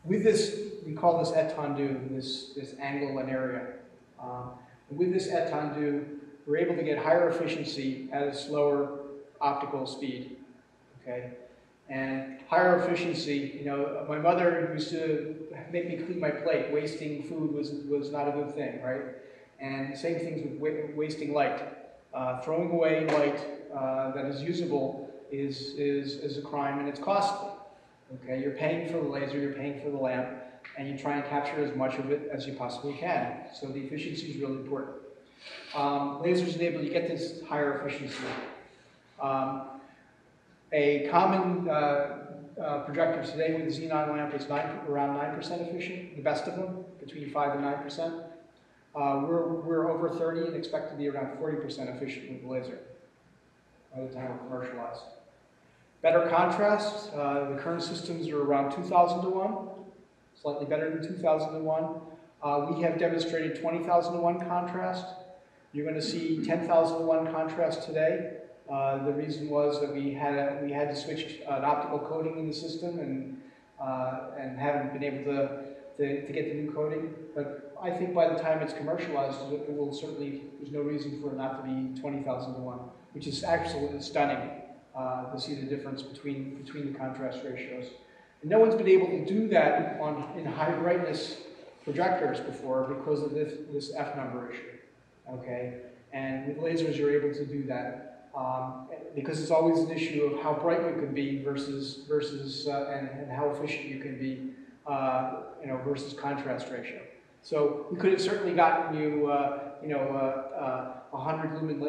With this, we call this étendue, this angle and area. And with this étendue, we're able to get higher efficiency at a slower optical speed. Okay, and higher efficiency. You know, my mother used to make me clean my plate. Wasting food was not a good thing, right? And same things with wasting light. Throwing away light that is usable is a crime, and it's costly. Okay, you're paying for the laser, you're paying for the lamp, and you try and capture as much of it as you possibly can. So the efficiency is really important. Lasers enable you to get this higher efficiency. A common projector today with a xenon lamp is around 9% efficient, the best of them, between 5 and 9%. We're over 30 and expect to be around 40% efficient with the laser by the time we're commercialized. Better contrast, the current systems are around 2,000 to 1, slightly better than 2,000 to 1. We have demonstrated 20,000 to 1 contrast. You're going to see 10,000 to 1 contrast today. The reason was that we had to switch an optical coating in the system and haven't been able to get the new coating. But I think by the time it's commercialized, it will certainly, there's no reason for it not to be 20,000 to 1, which is absolutely stunning to see the difference between the contrast ratios. And no one's been able to do that in high brightness projectors before because of this F number issue. Okay, and with lasers you're able to do that. Because it's always an issue of how bright you can be versus and how efficient you can be, versus contrast ratio. So we could have certainly gotten you, a 100 lumen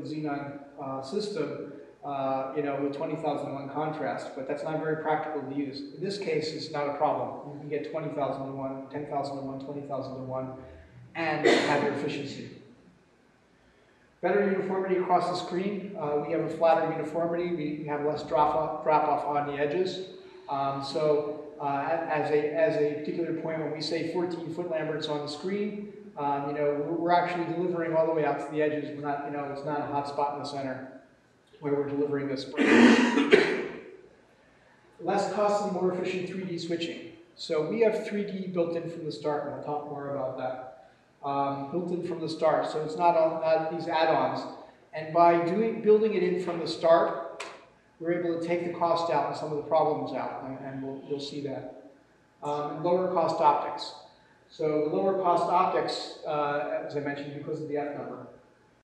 xenon system, with 20,000 to 1 contrast, but that's not very practical to use. In this case, it's not a problem. You can get 20,000 to 1, 10,000 to 1, 20,000 to 1, and have your efficiency. Better uniformity across the screen. We have a flatter uniformity. We have less drop off on the edges. As a particular point, when we say 14-foot Lamberts on the screen, we're actually delivering all the way out to the edges. We're not, it's not a hot spot in the center where we're delivering this. Less costly, more efficient 3D switching. So we have 3D built in from the start, and I'll talk more about that. Built in from the start, so it's not these add-ons. And by building it in from the start, we're able to take the cost out and some of the problems out, and you'll see that. And lower cost optics. So the lower cost optics, as I mentioned, because of the F number.